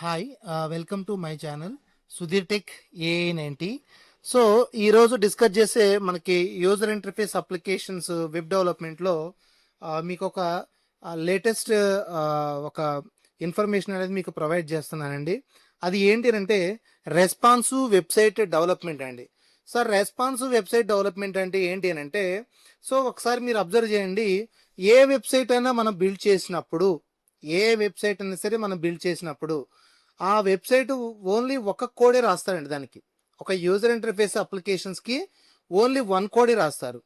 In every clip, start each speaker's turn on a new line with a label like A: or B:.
A: Hi welcome to my channel Sudheer tech ఏఐ90. So ఈరోజు discuss చేసే మనకి యూజర్ ఇంటర్ఫేస్ అప్లికేషన్స్ వెబ్ డెవలప్మెంట్లో మీకు ఒక లేటెస్ట్ ఒక ఇన్ఫర్మేషన్ అనేది మీకు ప్రొవైడ్ చేస్తున్నానండి. అది ఏంటి అంటే రెస్పాన్సివ్ వెబ్సైట్ డెవలప్మెంట్ అండి. సార్ రెస్పాన్సివ్ వెబ్సైట్ డెవలప్మెంట్ అంటే ఏంటి అని అంటే, సో ఒకసారి మీరు అబ్జర్వ్ చేయండి. ఏ వెబ్సైట్ అయినా మనం బిల్డ్ చేసినప్పుడు, ఏ వెబ్సైట్ అయినా సరే మనం బిల్డ్ చేసినప్పుడు ఆ వెబ్సైట్ ఓన్లీ ఒక కోడే రాస్తారండి. దానికి ఒక యూజర్ ఇంటర్ఫేస్ అప్లికేషన్స్కి ఓన్లీ వన్ కోడే రాస్తారు.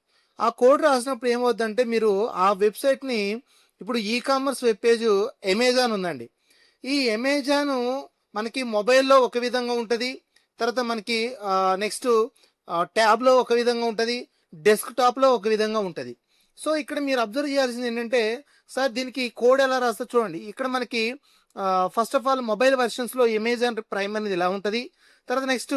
A: ఆ కోడ్ రాసినప్పుడు ఏమవుద్దంటే, మీరు ఆ వెబ్సైట్ని ఇప్పుడు e commerce web page Amazon ఉందండి. ఈ అమెజాన్ మనకి మొబైల్లో ఒక విధంగా ఉంటుంది, తర్వాత మనకి నెక్స్ట్ ట్యాబ్లో ఒక విధంగా ఉంటుంది, డెస్క్టాప్లో ఒక విధంగా ఉంటుంది. సో ఇక్కడ మీరు అబ్జర్వ్ చేయాల్సింది ఏంటంటే, సార్ దీనికి కోడ్ ఎలా రాస్తా చూడండి. ఇక్కడ మనకి ఫస్ట్ ఆఫ్ ఆల్ మొబైల్ వెర్షన్స్లో అమెజాన్ ప్రైమ్ అనేది ఇలా ఉంటుంది. తర్వాత నెక్స్ట్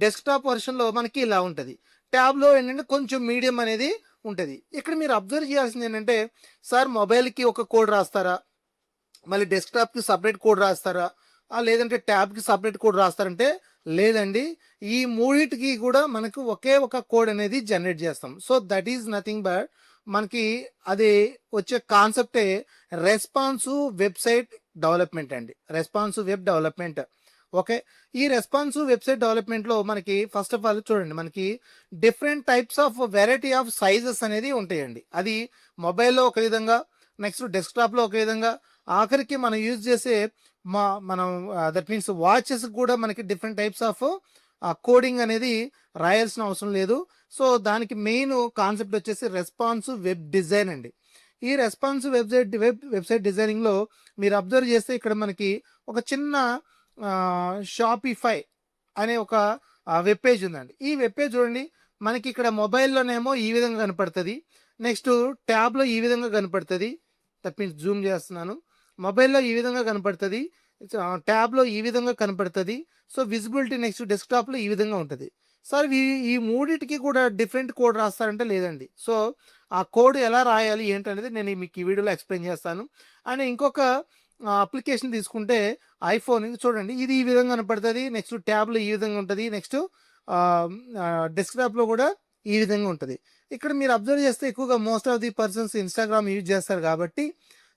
A: డెస్క్టాప్ వెర్షన్లో మనకి ఇలా ఉంటుంది. ట్యాబ్లో ఏంటంటే కొంచెం మీడియం అనేది ఉంటుంది. ఇక్కడ మీరు అబ్జర్వ్ చేయాల్సింది ఏంటంటే, సార్ మొబైల్కి ఒక కోడ్ రాస్తారా, మళ్ళీ డెస్క్టాప్కి సపరేట్ కోడ్ రాస్తారా, లేదంటే ట్యాబ్కి సపరేట్ కోడ్ రాస్తారంటే లేదండి. ఈ మూడింటికి కూడా మనకు ఒకే ఒక కోడ్ అనేది జనరేట్ చేస్తాం. So that is nothing but మనకి అది వచ్చే కాన్సెప్టే రెస్పాన్సివ్ వెబ్సైట్ డెవలప్మెంట్ అండి. Responsive web development. ఓకే, ఈ రెస్పాన్సివ్ వెబ్సైట్ డెవలప్మెంట్లో మనకి ఫస్ట్ ఆఫ్ ఆల్ చూడండి, మనకి different types of variety of sizes అనేది ఉంటాయండి. అది మొబైల్లో ఒక విధంగా, నెక్స్ట్ డెస్క్టాప్లో ఒక విధంగా, ఆఖరికి మనం యూజ్ చేసే మనం దట్ మీన్స్ వాచెస్ కూడా మనకి డిఫరెంట్ టైప్స్ ఆఫ్ కోడింగ్ అనేది రాయాల్సిన అవసరం లేదు. సో దానికి మెయిన్ కాన్సెప్ట్ వచ్చేసి రెస్పాన్సివ్ వెబ్ డిజైన్ అండి. ఈ రెస్పాన్సివ్ వెబ్సైట్ డిజైనింగ్లో మీరు అబ్జర్వ్ చేస్తే ఇక్కడ మనకి ఒక చిన్న షాపిఫై అనే ఒక వెబ్ పేజ్ ఉందండి. ఈ వెబ్ పేజ్ చూడండి, మనకి ఇక్కడ మొబైల్లోనేమో ఈ విధంగా కనపడుతుంది, నెక్స్ట్ ట్యాబ్లో ఈ విధంగా కనపడుతుంది. దట్ మీన్స్ జూమ్ చేస్తున్నాను. మొబైల్లో ఈ విధంగా కనపడుతుంది, ట్యాబ్లో ఈ విధంగా కనపడుతుంది. సో విజిబిలిటీ నెక్స్ట్ డెస్క్టాప్లో ఈ విధంగా ఉంటుంది. సార్ ఈ మూడింటికి కూడా డిఫరెంట్ కోడ్ రాస్తారంటే లేదండి. సో ఆ కోడ్ ఎలా రాయాలి ఏంటనేది నేను మీకు ఈ వీడియోలో ఎక్స్ప్లెయిన్ చేస్తాను. అండ్ ఇంకొక అప్లికేషన్ తీసుకుంటే ఐఫోన్, ఇది చూడండి, ఇది ఈ విధంగా కనపడుతుంది, నెక్స్ట్ ట్యాబ్లో ఈ విధంగా ఉంటుంది, నెక్స్ట్ డెస్క్టాప్లో కూడా ఈ విధంగా ఉంటుంది. ఇక్కడ మీరు అబ్జర్వ్ చేస్తే ఎక్కువగా most of the persons Instagram use చేస్తారు కాబట్టి,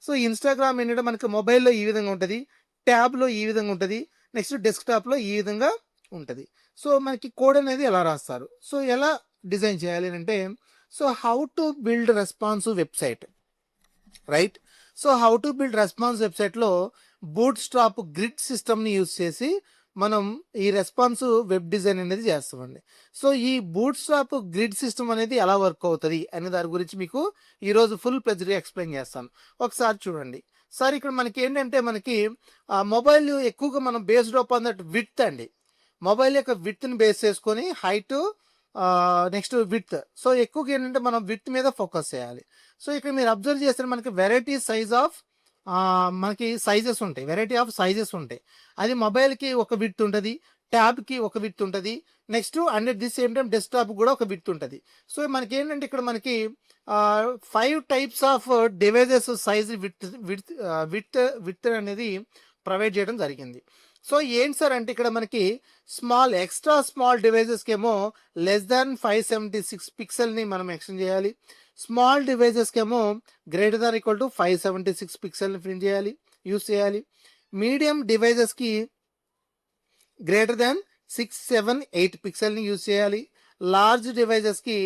A: సో ఇన్స్టాగ్రామ్ ఏంటంటే మనకి మొబైల్లో ఈ విధంగా ఉంటుంది, ట్యాబ్లో ఈ విధంగా ఉంటుంది, నెక్స్ట్ డెస్క్టాప్లో ఈ విధంగా ఉంటుంది. సో మనకి కోడ్ అనేది ఎలా రాస్తారు, సో ఎలా డిజైన్ చేయాలి అంటే, so how to build responsive website, right? So how to build response వెబ్సైట్లో బూట్ స్ట్రాప్ గ్రిడ్ సిస్టమ్ని యూజ్ చేసి మనం ఈ రెస్పాన్సివ్ వెబ్ డిజైన్ అనేది చేస్తామండి. సో ఈ బూట్ స్ట్రాప్ గ్రిడ్ సిస్టమ్ అనేది ఎలా వర్క్ అవుతుంది అనే దాని గురించి మీకు ఈరోజు ఫుల్ ప్లెజర్గా ఎక్స్ప్లెయిన్ చేస్తాను. ఒకసారి చూడండి సార్, ఇక్కడ మనకి ఏంటంటే మనకి మొబైల్ ఎక్కువగా మనం బేస్డ్ ఆన్ దట్ విడ్త్ అండి. మొబైల్ యొక్క విడ్త్ని బేస్ చేసుకొని హైట్, నెక్స్ట్ విడ్త్. సో ఎక్కువగా ఏంటంటే మనం విడ్త్ మీద ఫోకస్ చేయాలి. సో ఇక్కడ మీరు అబ్జర్వ్ చేస్తే మనకి వెరైటీ సైజ్ ఆఫ్ మనకి సైజెస్ ఉంటాయి, వెరైటీ ఆఫ్ సైజెస్ ఉంటాయి. అది మొబైల్కి ఒక విడ్త్ ఉంటుంది, ట్యాబ్కి ఒక విడ్త్ ఉంటుంది, next and at the same time desktop కూడా ఒక విడ్త్ ఉంటుంది. సో మనకి ఏంటంటే ఇక్కడ మనకి 5 types of devices size width అనేది ప్రొవైడ్ చేయడం జరిగింది. సో ఏంటి సార్ అంటే, ఇక్కడ మనకి ఎక్స్ట్రా స్మాల్ డివైజెస్కి ఏమో లెస్ దాన్ 576 పిక్సెల్ని మనం ఎక్స్టెండ్ చేయాలి. స్మాల్ డివైజెస్కి ఏమో గ్రేటర్ దాన్ ఈక్వల్ టు 576 పిక్సెల్ని ప్రింట్ చేయాలి, యూస్ చేయాలి. మీడియం డివైజెస్కి గ్రేటర్ దాన్ 678 పిక్సెల్ని యూస్ చేయాలి. లార్జ్ డివైజెస్కి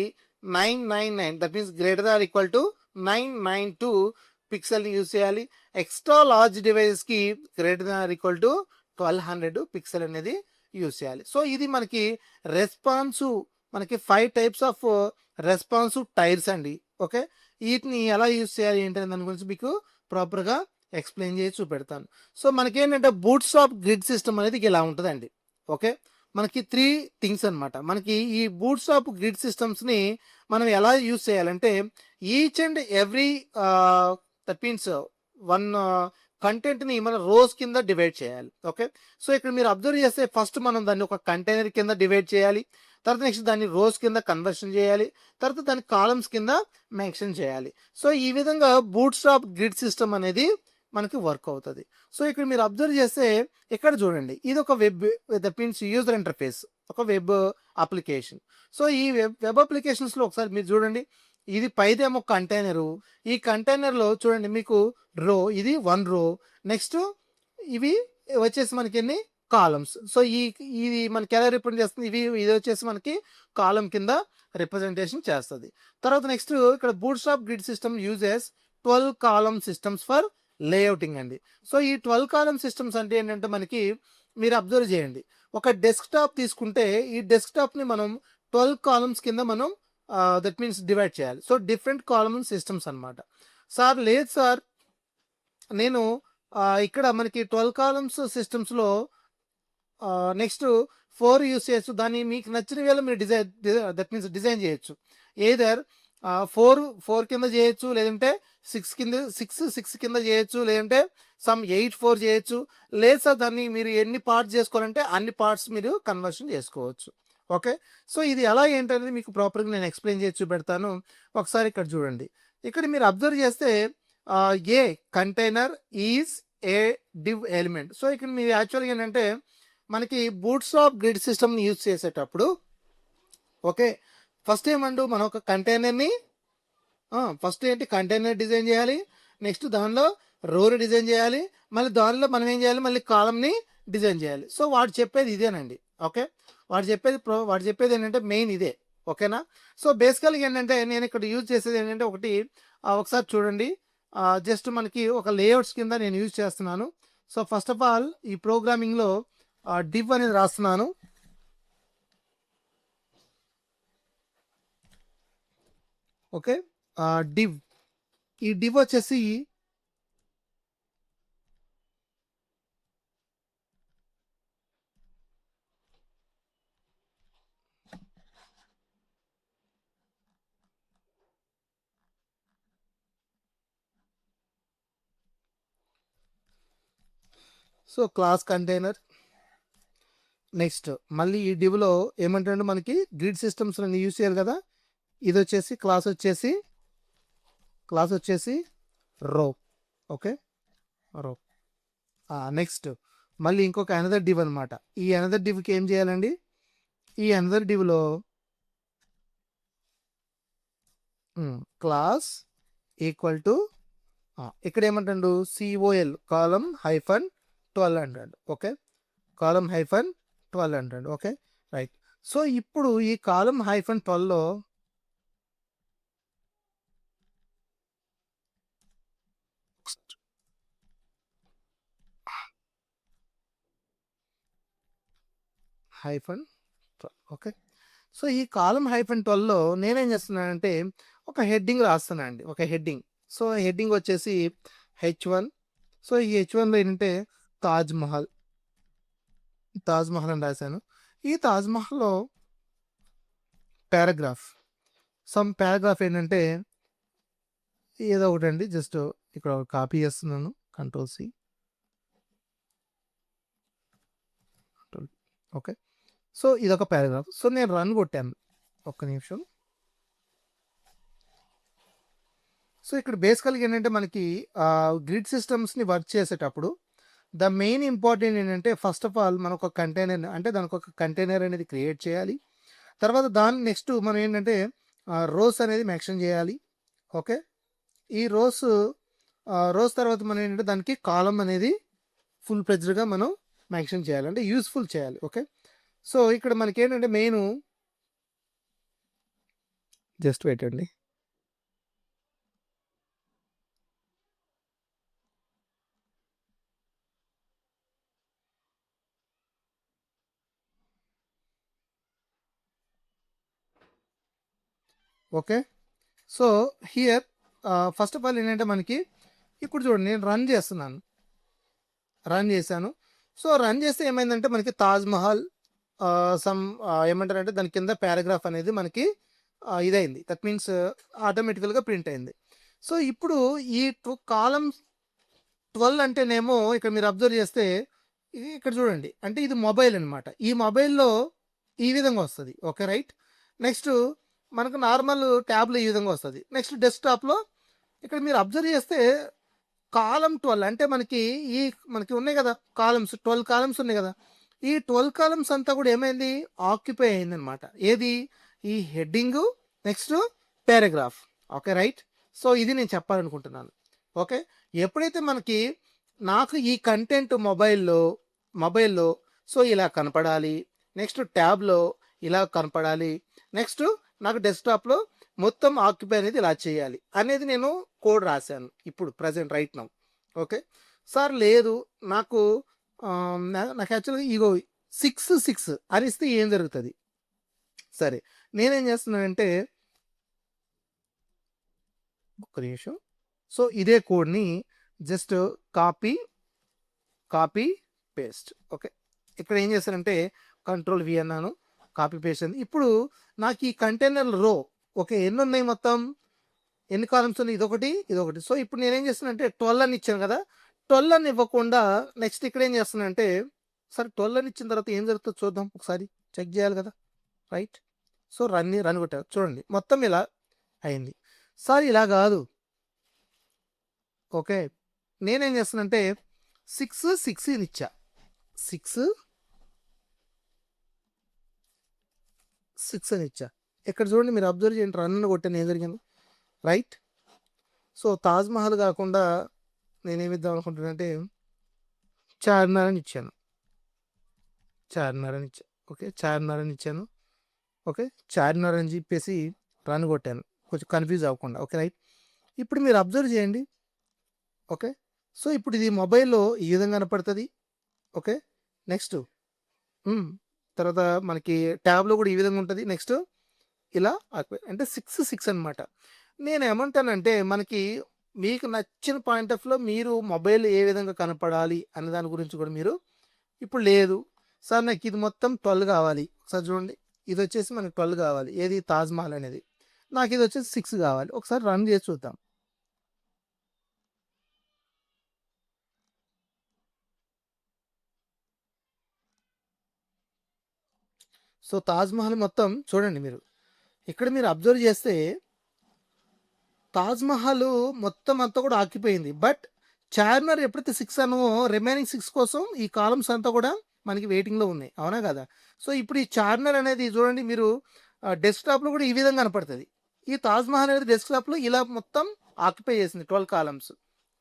A: 999, that means greater than equal to 992 పిక్సెల్ని యూస్ చేయాలి. ఎక్స్ట్రా లార్జ్ డివైజెస్కి greater than equal to 1200 pixel అనేది యూస్ చేయాలి. సో ఇది మనకి రెస్పాన్సివ్, మనకి 5 టైప్స్ ఆఫ్ రెస్పాన్సివ్ టైర్స్ అండి. ఓకే, వీటిని ఎలా యూస్ చేయాలి ఏంటనే దాని గురించి మీకు ప్రాపర్గా ఎక్స్ప్లెయిన్ చేసి చూపెడతాను. సో మనకేంటంటే బూట్ స్ట్రాప్ గ్రిడ్ సిస్టమ్ అనేది ఇలా ఉంటుందండి. ఓకే, మనకి 3 థింగ్స్ అనమాట. మనకి ఈ బూట్ స్ట్రాప్ గ్రిడ్ సిస్టమ్స్ని మనం ఎలా యూస్ చేయాలంటే, each and every that means one కంటెంట్ని మన రోస్ కింద డివైడ్ చేయాలి. ఓకే, సో ఇక్కడ మీరు అబ్జర్వ్ చేస్తే ఫస్ట్ మనం దాన్ని ఒక కంటైనర్ కింద డివైడ్ చేయాలి, తర్వాత నెక్స్ట్ దాన్ని రోస్ కింద కన్వర్షన్ చేయాలి, తర్వాత దాన్ని కాలమ్స్ కింద మెన్షన్ చేయాలి. సో ఈ విధంగా బూట్ స్ట్రాప్ గ్రిడ్ సిస్టమ్ అనేది మనకి వర్క్ అవుతుంది. సో ఇక్కడ మీరు అబ్జర్వ్ చేస్తే ఇక్కడ చూడండి, ఇది ఒక web, that means user interface, ఒక వెబ్ అప్లికేషన్. సో ఈ వెబ్ అప్లికేషన్స్లో ఒకసారి మీరు చూడండి, ఇది పైదేమో కంటైనరు. ఈ కంటైనర్లో చూడండి మీకు రో, ఇది 1 రో. నెక్స్ట్ ఇవి వచ్చేసి మనకి ఎన్ని కాలమ్స్. సో ఇది మనకి ఎలా రిప్రజెంట్ చేస్తుంది, ఇది వచ్చేసి మనకి కాలం కింద రిప్రజెంటేషన్ చేస్తుంది. తర్వాత నెక్స్ట్ ఇక్కడ bootstrap grid system uses 12 column systems for layouting అండి. సో ఈ 12 కాలమ్ సిస్టమ్స్ అంటే ఏంటంటే మనకి మీరు అబ్జర్వ్ చేయండి, ఒక డెస్క్టాప్ తీసుకుంటే ఈ డెస్క్టాప్ని మనం 12 కాలమ్స్ కింద మనం దట్ మీన్స్ డివైడ్ చేయాలి. సో డిఫరెంట్ కాలమ్ సిస్టమ్స్ అనమాట. సార్ లేదు సార్, నేను ఇక్కడ మనకి 12 కాలమ్స్ సిస్టమ్స్లో నెక్స్ట్ 4 యూస్ చేయొచ్చు. దాన్ని మీకు నచ్చిన వేళ మీరు దట్ మీన్స్ డిజైన్ చేయొచ్చు. ఏదర్ 4 కింద చేయొచ్చు, లేదంటే 6 కింద చేయొచ్చు, లేదంటే సమ్ 8 4 చేయొచ్చు. లేదు సార్ దాన్ని మీరు ఎన్ని పార్ట్స్ చేసుకోవాలంటే అన్ని పార్ట్స్ మీరు కన్వర్షన్ చేసుకోవచ్చు. ఓకే, సో ఇది ఎలా ఏంటనేది మీకు ప్రాపర్గా నేను ఎక్స్ప్లెయిన్ చేసి చూపెడతాను. ఒకసారి ఇక్కడ చూడండి, ఇక్కడ మీరు అబ్జర్వ్ చేస్తే a container is a div element. So ఇక్కడ మీరు యాక్చువల్గా ఏంటంటే మనకి బూట్స్ట్రాప్ గ్రిడ్ సిస్టమ్ని యూజ్ చేసేటప్పుడు ఓకే, ఫస్ట్ ఏమంటూ మనం ఒక కంటైనర్ని ఫస్ట్ ఏంటి కంటైనర్ డిజైన్ చేయాలి, నెక్స్ట్ దానిలో రోని డిజైన్ చేయాలి, మళ్ళీ దానిలో మనం ఏం చేయాలి, మళ్ళీ కాలమ్ని డిజైన్ చేయాలి. సో వాడు చెప్పేది ఇదేనండి. ఓకే, వాడు చెప్పేది ఏంటంటే మెయిన్ ఇదే. ఓకేనా. సో బేసికల్గా ఏంటంటే నేను ఇక్కడ యూజ్ చేసేది ఏంటంటే ఒకసారి చూడండి, జస్ట్ మనకి ఒక లేఅవుట్స్ కింద నేను యూజ్ చేస్తున్నాను. సో ఫస్ట్ ఆఫ్ ఆల్ ఈ ప్రోగ్రామింగ్లో డివ్ అనేది రాస్తున్నాను. ఓకే, డివ్, ఈ డివ్ వచ్చేసి సో క్లాస్ కంటైనర్. నెక్స్ట్ మళ్ళీ ఈ డివ్లో ఏమంటే మనకి గ్రిడ్ సిస్టమ్స్ యూజ్ చేయాలి కదా, ఇది వచ్చేసి క్లాస్ వచ్చేసి రో. ఓకే, రో. నెక్స్ట్ మళ్ళీ ఇంకొక అనదర్ డివ్ అనమాట. ఈ అనదర్ డివ్కి ఏం చేయాలండి, ఈ అనదర్ డివ్లో క్లాస్ ఈక్వల్ టు ఇక్కడ ఏమంటాడు COL కాలం హైఫన్ 1200. ఓకే, కాలం హైఫన్ 1200. Okay, right. సో ఇప్పుడు ఈ కాలం హైఫన్ 12లో హైఫన్ 12. ఓకే, సో ఈ కాలం హైఫన్ 12లో నేనేం చేస్తున్నానంటే ఒక హెడ్డింగ్ రాస్తున్నానండి, ఒక హెడ్డింగ్. సో హెడ్డింగ్ వచ్చేసి H1. సో ఈ H1లో ఏంటంటే తాజ్ మహల్ అని రాశాను. ఈ తాజ్ మహల్లో పారాగ్రాఫ్ ఏంటంటే ఏదో ఒకటి అండి, జస్ట్ ఇక్కడ కాపీ చేస్తున్నాను, Ctrl+C. ఓకే, సో ఇదొక పారాగ్రాఫ్. సో నేను రన్ కొట్టాను, ఒక్క నిమిషం. సో ఇక్కడ బేసికల్గా ఏంటంటే మనకి గ్రిడ్ సిస్టమ్స్ని వర్క్ చేసేటప్పుడు ద మెయిన్ ఇంపార్టెంట్ ఏంటంటే ఫస్ట్ ఆఫ్ ఆల్ మనం ఒక కంటైనర్, అంటే దానికి ఒక కంటైనర్ అనేది క్రియేట్ చేయాలి. తర్వాత దాని నెక్స్ట్ మనం ఏంటంటే రోస్ అనేది మెన్షన్ చేయాలి. ఓకే, ఈ రోస్ తర్వాత మనం ఏంటంటే దానికి కాలం అనేది ఫుల్ ఫ్లెడ్జ్డ్గా మనం మెన్షన్ చేయాలి, అంటే యూస్ఫుల్ చేయాలి. ఓకే, సో ఇక్కడ మనకి ఏంటంటే మెయిన్ జస్ట్ వెయిట్ అండి. Okay, so here first of all ఏంటంటే మనకి ఇప్పుడు చూడండి, నేను రన్ చేశాను. సో రన్ చేస్తే ఏమైందంటే మనకి తాజ్ మహల్ ఏమంటారంటే దాని కింద పారాగ్రాఫ్ అనేది మనకి ఇదైంది, దట్ మీన్స్ ఆటోమేటికల్గా ప్రింట్ అయింది. సో ఇప్పుడు ఈ కాలం 12 అంటేనేమో ఇక్కడ మీరు అబ్జర్వ్ చేస్తే ఇక్కడ చూడండి, అంటే ఇది మొబైల్ అనమాట. ఈ మొబైల్లో ఈ విధంగా వస్తుంది. Okay, right. నెక్స్ట్ మనకు నార్మల్ ట్యాబ్లో ఈ విధంగా వస్తుంది. నెక్స్ట్ డెస్క్టాప్లో ఇక్కడ మీరు అబ్జర్వ్ చేస్తే కాలమ్ 12 అంటే ఈ మనకి ఉన్నాయి కదా కాలమ్స్, 12 కాలమ్స్ ఉన్నాయి కదా. ఈ 12 కాలమ్స్ అంతా కూడా ఏమైంది, ఆక్యుపై అయిందనమాట. ఏది, ఈ heading, next paragraph. Okay right. So ఇది నేను చెప్పాలనుకుంటున్నాను. ఓకే, ఎప్పుడైతే నాకు ఈ కంటెంట్ మొబైల్లో సో ఇలా కనపడాలి, నెక్స్ట్ ట్యాబ్లో ఇలా కనపడాలి, నెక్స్ట్ నాకు డెస్క్టాప్లో మొత్తం ఆక్యుపై అనేది ఇలా చేయాలి అనేది నేను కోడ్ రాశాను ఇప్పుడు present right now. Okay sir, లేదు నాకు నాకు యాక్చువల్గా ఇగో 6 అని ఇస్తే ఏం జరుగుతుంది. సరే, నేనేం చేస్తున్నానంటే ఒక్క నిమిషం. సో ఇదే కోడ్ని జస్ట్ కాపీ పేస్ట్. ఓకే, ఇక్కడ ఏం చేశానంటే కంట్రోల్ వి అన్నాను, కాపీ పేస్ట్ అయింది. ఇప్పుడు నాకు ఈ కంటైనర్ రో ఓకే ఎన్ని ఉన్నాయి, మొత్తం ఎన్ని కాలమ్స్ ఉన్నాయి, ఇదొకటి. సో ఇప్పుడు నేనేం చేస్తున్నానంటే 12 అని ఇచ్చాను కదా, 12 అని ఇవ్వకుండా నెక్స్ట్ ఇక్కడ ఏం చేస్తున్నానంటే, సరే 12 అని ఇచ్చిన తర్వాత ఏం జరుగుతుందో చూద్దాం, ఒకసారి చెక్ చేయాలి కదా రైట్. సో రన్ కొట్టారు చూడండి, మొత్తం ఇలా అయింది. సార్ ఇలా కాదు, ఓకే నేనేం చేస్తానంటే 6 అని ఇచ్చా, 6 అని ఇచ్చా. ఇక్కడ చూడండి, మీరు అబ్జర్వ్ చేయండి, రన్ కొట్టాను ఏం జరిగింది రైట్. సో తాజ్మహల్ కాకుండా నేనేమిద్దాం అనుకుంటున్నానంటే చార్మినార్ అని ఇచ్చాను, ఓకే చార్మినార్ అని ఇచ్చాను. ఓకే చార్మినార్ అని చెప్పేసి రన్ కొట్టాను, కొంచెం కన్ఫ్యూజ్ అవ్వకుండా. Okay right. ఇప్పుడు మీరు అబ్జర్వ్ చేయండి. ఓకే, సో ఇప్పుడు ఇది మొబైల్లో ఈ విధంగా కనపడుతుంది. ఓకే నెక్స్ట్ తర్వాత మనకి ట్యాబ్లో కూడా ఈ విధంగా ఉంటుంది. నెక్స్ట్ ఇలా అంటే 6 అనమాట. నేను ఏమంటానంటే మీకు నచ్చిన పాయింట్ ఆఫ్ లో మీరు మొబైల్ ఏ విధంగా కనపడాలి అనే దాని గురించి కూడా మీరు ఇప్పుడు లేదు సార్ నాకు ఇది మొత్తం 12 కావాలి, ఒకసారి చూడండి ఇది వచ్చేసి మనకి 12 కావాలి, ఏది తాజ్మహల్ అనేది, నాకు ఇది వచ్చేసి 6 కావాలి. ఒకసారి రన్ చేసి చూద్దాం. సో తాజ్మహల్ మొత్తం చూడండి, ఇక్కడ మీరు అబ్జర్వ్ చేస్తే తాజ్మహల్ మొత్తం అంతా కూడా ఆకిపోయింది. బట్ చార్మినార్ ఎప్పుడైతే 6 అన్నమో రిమైనింగ్ 6 కోసం ఈ కాలమ్స్ అంతా కూడా మనకి వెయిటింగ్లో ఉన్నాయి, అవునా కదా. సో ఇప్పుడు ఈ చార్మినార్ అనేది చూడండి, మీరు డెస్క్టాప్లో కూడా ఈ విధంగా కనపడుతుంది. ఈ తాజ్మహల్ అనేది డెస్క్టాప్లో ఇలా మొత్తం ఆక్యుపై చేసింది 12 కాలమ్స్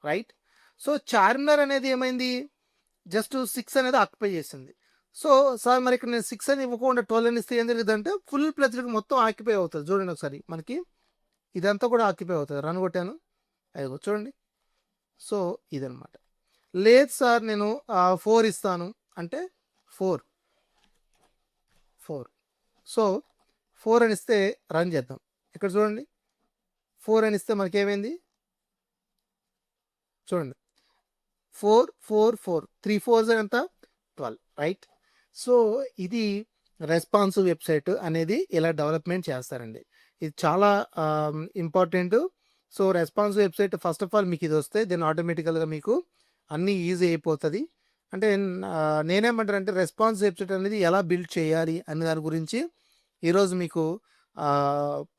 A: రైట్. సో చార్మినార్ అనేది ఏమైంది, జస్ట్ 6 అనేది ఆక్యుపై చేసింది. సో సార్ మరి ఇక్కడ నేను 6 అని ఇవ్వకుండా 12 అని ఇస్తే ఏం జరిగింది అంటే ఫుల్ ప్లెజ్డ్గా మొత్తం ఆక్యుపై అవుతుంది. చూడండి ఒకసారి, మనకి ఇదంతా కూడా ఆక్యుపై అవుతుంది. రన్ కొట్టాను, అదిగో చూడండి. సో ఇదనమాట. లేదు సార్ నేను 4 ఇస్తాను అంటే 4. సో 4 అని ఇస్తే రన్ చేద్దాం. ఇక్కడ చూడండి 4 అని ఇస్తే మనకి ఏమైంది చూడండి, 4 4 4 3 4 ఎంత 12 రైట్. సో ఇది రెస్పాన్సివ్ వెబ్సైట్ అనేది ఇలా డెవలప్మెంట్ చేస్తారండి. ఇది చాలా important. So responsive website first of all మీకు ఇది వస్తే దెన్ ఆటోమేటికల్గా మీకు అన్నీ ఈజీ అయిపోతుంది. అంటే నేనేమంటానంటే రెస్పాన్సివ్ వెబ్సైట్ అనేది ఎలా బిల్డ్ చేయాలి అనే దాని గురించి ఈరోజు మీకు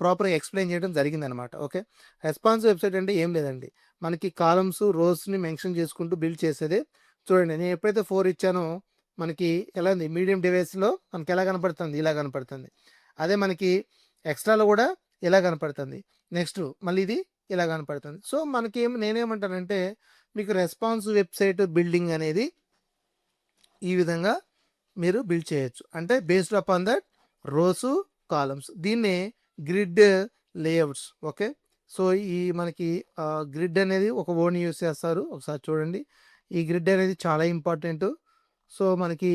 A: ప్రాపర్గా ఎక్స్ప్లెయిన్ చేయడం జరిగిందనమాట. ఓకే, రెస్పాన్సివ్ వెబ్సైట్ అంటే ఏం లేదండి, మనకి కాలమ్స్ రోస్ని మెన్షన్ చేసుకుంటూ బిల్డ్ చేసేదే. చూడండి నేను ఎప్పుడైతే 4 ఇచ్చానో మనకి ఎలా ఉంది, మీడియం డివైస్లో మనకి ఎలా కనపడుతుంది, ఇలా కనపడుతుంది. అదే మనకి ఎక్స్ట్రాలో కూడా ఇలా కనపడుతుంది, నెక్స్ట్ మళ్ళీ ఇది ఇలా కనపడుతుంది. సో నేనేమంటానంటే మీకు రెస్పాన్సివ్ వెబ్సైట్ బిల్డింగ్ అనేది ఈ విధంగా మీరు బిల్డ్ చేయొచ్చు. అంటే based upon that rose columns, దీన్నే గ్రిడ్ లేఅవుట్స్. ఓకే, సో ఈ మనకి గ్రిడ్ అనేది ఒక ఓన్ యూస్ చేస్తారు. ఒకసారి చూడండి, ఈ గ్రిడ్ అనేది చాలా ఇంపార్టెంట్. సో మనకి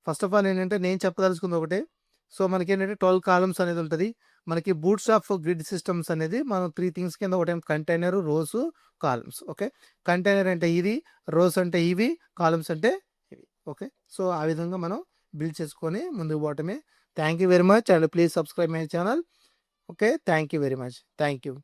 A: ఫస్ట్ ఆఫ్ ఆల్ ఏంటంటే నేను చెప్పదలుచుకుంది ఒకటే. సో మనకి ఏంటంటే 12 కాలమ్స్ అనేది ఉంటుంది. మనకి బూట్స్ ఆఫ్ గ్రిడ్ సిస్టమ్స్ అనేది మనం 3 థింగ్స్ కింద ఒకటి container, rose, columns. Okay, container అంటే ఇది, రోస్ అంటే ఇవి, కాలమ్స్ అంటే ఇవి. ఓకే, సో ఆ విధంగా మనం బిల్డ్ చేసుకొని ముందుకు పోవటమే. Thank you very much and please subscribe my channel. Okay, thank you very much, thank you.